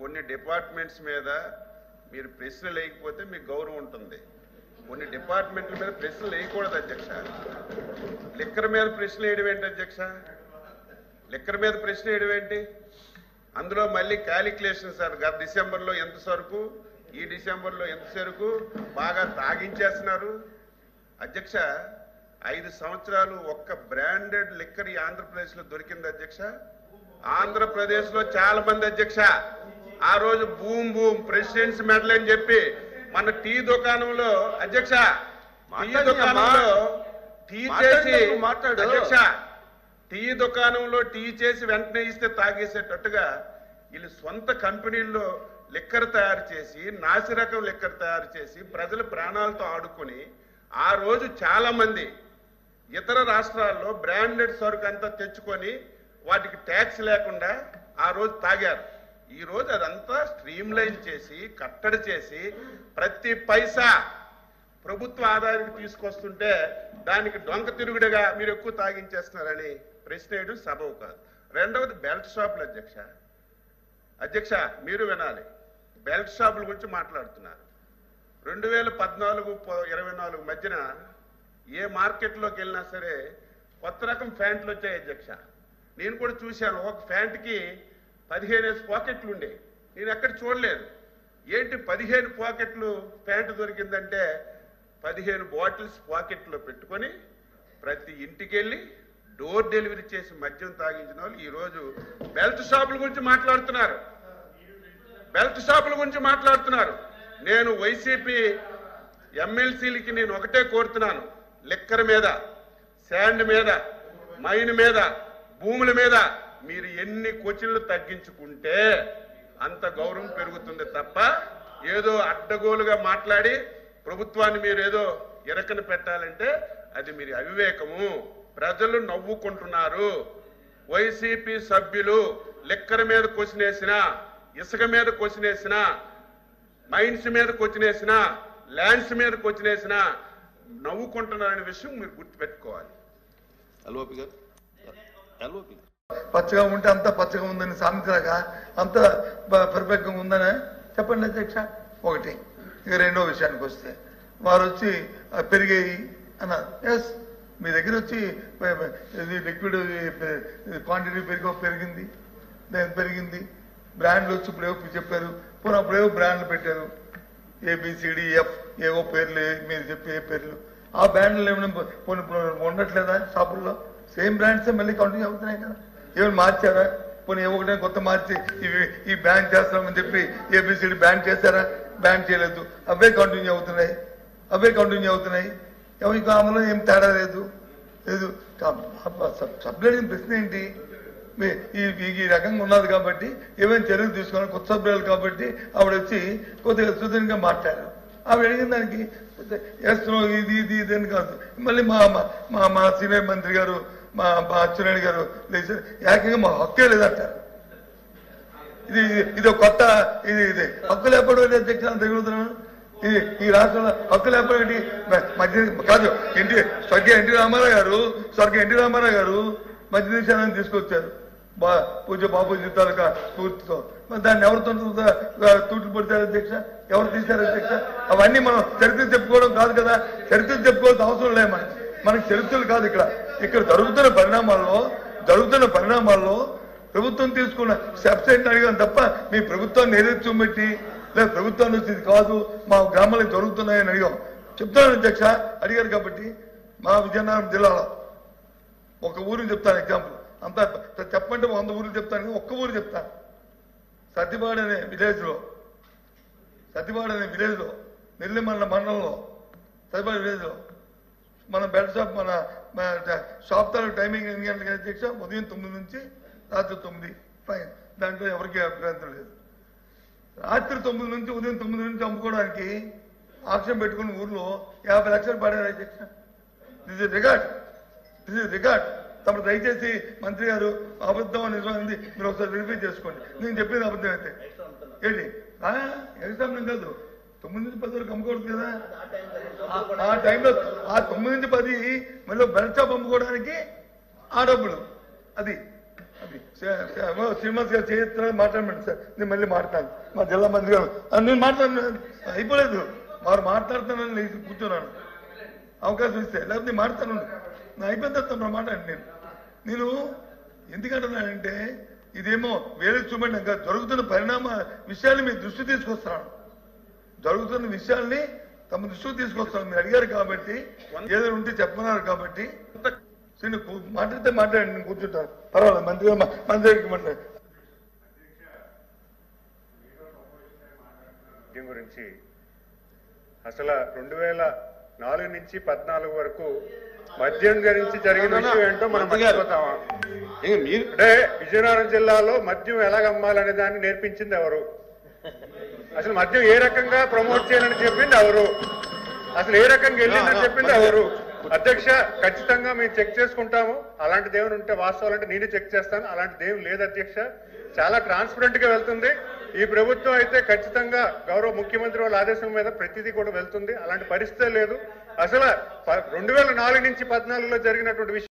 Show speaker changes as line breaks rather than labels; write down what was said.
కొన్ని డిపార్ట్మెంట్స్ మీద మీరు ప్రశ్నలు వేయకపోతే మీకు గౌరవం ఉంటుంది. కొన్ని డిపార్ట్మెంట్ల మీద ప్రశ్నలు వేయకూడదు అధ్యక్ష. లిక్కర్ మీద ప్రశ్నలు వేయడం ఏంటి అధ్యక్ష? లిక్కర్ మీద ప్రశ్న వేయడం ఏంటి? అందులో మళ్ళీ క్యాలిక్యులేషన్ సార్. గత డిసెంబర్లో ఎంత సరుకు, ఈ డిసెంబర్లో ఎంత సరుకు బాగా తాగించేస్తున్నారు అధ్యక్ష. 5 సంవత్సరాలు ఒక్క బ్రాండెడ్ లిక్కర్ ఈ ఆంధ్రప్రదేశ్లో దొరికింది అధ్యక్ష. ఆంధ్రప్రదేశ్లో చాలా మంది అధ్యక్ష ఆ రోజు బూమ్ బూమ్ ప్రెసిడెంట్స్ మెడల్ అని చెప్పి మన టీ దుకాణంలో అధ్యక్ష టీ దుకాణంలో టీ చేసి అధ్యక్ష టీ దుకాణంలో టీ చేసి వెంటనే ఇస్తే తాగేసేటట్టుగా వీళ్ళు సొంత కంపెనీల్లో లిక్కర్ తయారు చేసి నాసిరకం లిక్కర్ తయారు చేసి ప్రజల ప్రాణాలతో ఆడుకొని ఆ రోజు చాలా మంది ఇతర రాష్ట్రాల్లో బ్రాండెడ్ సరుకు అంతా తెచ్చుకొని వాటికి ట్యాక్స్ లేకుండా ఆ రోజు తాగారు. ఈ రోజు అదంతా స్ట్రీమ్ లైన్ చేసి కట్టడి చేసి ప్రతి పైసా ప్రభుత్వ ఆదాయానికి తీసుకొస్తుంటే దానికి డొంక తిరుగుడుగా మీరు ఎక్కువ తాగించేస్తున్నారని ప్రశ్న వేయడం సబబు కాదు. రెండవది బెల్ట్ షాపులు అధ్యక్ష. అధ్యక్ష మీరు వినాలి, బెల్ట్ షాపుల గురించి మాట్లాడుతున్నారు. 2014-24 మధ్యన ఏ మార్కెట్లోకి వెళ్ళినా సరే కొత్త రకం ప్యాంట్లు వచ్చాయి అధ్యక్ష. నేను కూడా చూశాను. ఒక ప్యాంట్కి 15 పాకెట్లు ఉండే. నేను ఎక్కడ చూడలేదు. ఏంటి 15 పాకెట్లు ప్యాంటు దొరికిందంటే 15 బాటిల్స్ పాకెట్లో పెట్టుకొని ప్రతి ఇంటికి వెళ్ళి డోర్ డెలివరీ చేసి మద్యం తాగించిన వాళ్ళు ఈరోజు బెల్ట్ షాపుల గురించి మాట్లాడుతున్నారు. బెల్ట్ షాపుల గురించి మాట్లాడుతున్నారు. నేను వైసీపీ ఎమ్మెల్సీలకి నేను ఒకటే కోరుతున్నాను, లిక్కర్ మీద, శాండ్ మీద, మైన్ మీద, భూముల మీద మీరు ఎన్ని క్వశ్చన్లు తగ్గించుకుంటే అంత గౌరవం పెరుగుతుంది తప్ప ఏదో అడ్డగోలుగా మాట్లాడి ప్రభుత్వాన్ని మీరు ఏదో ఇరకన పెట్టాలంటే అది మీరు అవివేకము. ప్రజలు నవ్వుకుంటున్నారు. వైసీపీ సభ్యులు లిక్కర్ మీద క్వశ్చన్ వేసినా, ఇసుక మీద క్వశ్చన్ వేసినా, మైన్స్ మీద క్వశ్చన్ వేసినా, ల్యాండ్స్ మీద క్వశ్చన్ వేసినా నవ్వుకుంటున్నారనే విషయం మీరు గుర్తుపెట్టుకోవాలి.
పచ్చగా ఉంటే అంత పచ్చగా ఉందని సామెతలాగా అంత పర్ఫెక్ట్గా ఉందని చెప్పండి అధ్యక్ష. ఒకటి. ఇక రెండో విషయానికి వస్తే వారు వచ్చి పెరిగాయి అన్నారు. ఎస్, మీ దగ్గర వచ్చి లిక్విడ్ క్వాంటిటీ పెరిగింది, పెరిగింది. బ్రాండ్లు వచ్చి ఇప్పుడేవో చెప్పారు, అప్పుడేవో బ్రాండ్లు పెట్టారు. ABCDF ఏవో పేర్లు మీరు చెప్పే పేర్లు. ఆ బ్రాండ్లు ఏమైనా ఉండట్లేదా షాపుల్లో? సేమ్ బ్రాండ్సే మళ్ళీ కంటిన్యూ అవుతున్నాయి కదా. ఏమైనా మార్చారా? పోనీ ఒకటే కొత్త మార్చి ఈ బ్యాన్ చేస్తామని చెప్పి ABCD బ్యాన్ చేశారా? బ్యాన్ చేయలేదు. అవే కంటిన్యూ అవుతున్నాయి, ఇంకా అందులో ఏం తేడా లేదు. సబ్సిడీ ప్రశ్న ఏంటి? ఈ రకంగా ఉన్నది కాబట్టి ఏమైనా చర్యలు తీసుకోవాలి. కొత్త సభ్యులు కాబట్టి ఆవిడ వచ్చి కొద్దిగా సుదీర్ఘంగా మాట్లాడారు. ఆవిడ అడిగిన దానికి వేస్తున్నాం ఇది అని కాదు. మళ్ళీ మా సీనియర్ మంత్రి గారు, మా అచ్చెన్నాయుడు గారు లేచారు, ఏకంగా మా హక్కే లేదంటారు. ఇది కొత్త ఇది హక్కు లేకపోవడం అధ్యక్ష తిరుగుతున్నాను. ఈ రాష్ట్రంలో హక్కు లేకపోవడం మధ్య కాదు. స్వర్గీయ ఎన్టీ రామారావు గారు మధ్య నిషేధాన్ని తీసుకొచ్చారు పూజ బాపూజీ తాలూకా స్ఫూర్తితో. దాన్ని ఎవరితో తూట్లు పడతారు అధ్యక్ష? ఎవరు తీశారు అధ్యక్ష? అవన్నీ మనం చరిత్ర చెప్పుకోవడం కాదు కదా. చరిత్ర చెప్పుకోవాల్సిన అవసరం లేదు మనకి చరిత్రలు కాదు. ఇక్కడ జరుగుతున్న పరిణామాల్లో ప్రభుత్వం తీసుకున్న స్టెప్స్ ఏంటి అడిగాను తప్ప మీ ప్రభుత్వాన్ని ఏదైతే చూపెట్టి లేదా ప్రభుత్వాన్ని వచ్చేది కాదు, మా గ్రామాలకు జరుగుతున్నాయని అడిగాం. చెప్తాను అధ్యక్ష, అడిగారు కాబట్టి. మా విజయనగరం జిల్లాలో ఒక ఊరిని చెప్తాను ఎగ్జాంపుల్. అంతా చెప్పంటే 100 ఊర్లు చెప్తాను, ఒక్క ఊరు చెప్తాను. సత్యపాడు అనే విలేజ్ లో నెల్లిమల్ల మండలంలో సత్యపాడు విలేజ్ లో మన బెల్ట్ షాప్ మన షాప్ తాలూకు టైమింగ్ ఎన్ని గంటలకి అధ్యక్ష? ఉదయం 9 నుంచి రాత్రి 9. ఫైన్, దాంట్లో ఎవరికి అభ్యంతరం లేదు. రాత్రి 9 నుంచి ఉదయం 9 నుంచి అమ్ముకోవడానికి ఆక్షన్ పెట్టుకున్న ఊర్లో 50 లక్షలు పడారు అధ్యక్ష. This is record. తమ దయచేసి మంత్రి గారు అబద్ధం నిజమైంది మీరు ఒకసారి వెరిఫై చేసుకోండి. నేను చెప్పేది అబద్ధం అయితే ఏంటి? ఎగ్జామ్ కాదు, 9 నుంచి 10 వరకు అమ్ముకోవద్దు కదా. ఆ టైంలో 9 నుంచి 10 మళ్ళీ బెల్ట్ షాప్ అమ్ముకోవడానికి ఆ డబ్బులు అది అది శ్రీనివాస్ గారు చేస్తున్నారు మాట్లాడమండి సార్, నేను మళ్ళీ మాట్లాడతాను. మా జిల్లా మంత్రి గారు నేను మాట్లాడుతున్నాను, అయిపోలేదు. వారు మాట్లాడుతున్నాను, నేను కూర్చున్నాను. అవకాశం ఇస్తే లేకపోతే మాట్లాడతాను. అయిపోయిన తర్వాత మాట్లాడండి. నేను ఎందుకంటున్నానంటే ఇదేమో వేరే చూడండి, ఇంకా జరుగుతున్న పరిణామ విషయాన్ని మీ దృష్టి తీసుకొస్తున్నాను. జరుగుతున్న విషయాల్ని తమ దృష్టికి తీసుకొస్తాను. మీరు అడిగారు కాబట్టి, ఏదైనా ఉంటే చెప్పన్నారు కాబట్టి మాట్లాడితే మాట్లాడండి, నేను కూర్చుంటాను. పర్వాలేదు, మంత్రి దగ్గరికి మాట్లాడు.
గురించి అసలు 2004 నుంచి 14 వరకు మద్యం గురించి జరిగిన విషయం ఏంటో మనం మర్చిపోతామా? అంటే విజయనగరం జిల్లాలో మద్యం ఎలాగ అమ్మాలనే దాన్ని నేర్పించింది ఎవరు? అసలు మద్యం ఏ రకంగా ప్రమోట్ చేయాలని చెప్పింది ఎవరు? అసలు ఏ రకంగా వెళ్ళిందని చెప్పింది ఎవరు? అధ్యక్ష, ఖచ్చితంగా మేము చెక్ చేసుకుంటాము. అలాంటిది ఏమైనా ఉంటే వాస్తవాలంటే నేనే చెక్ చేస్తాను. అలాంటిది ఏం లేదు అధ్యక్ష. చాలా ట్రాన్స్పరెంట్ గా వెళ్తుంది ఈ ప్రభుత్వం. అయితే ఖచ్చితంగా గౌరవ ముఖ్యమంత్రి వాళ్ళ ఆదేశం మీద ప్రతిదీ కూడా వెళ్తుంది. అలాంటి పరిస్థితే లేదు. అసలు 2004 నుంచి 14లో జరిగినటువంటి విషయం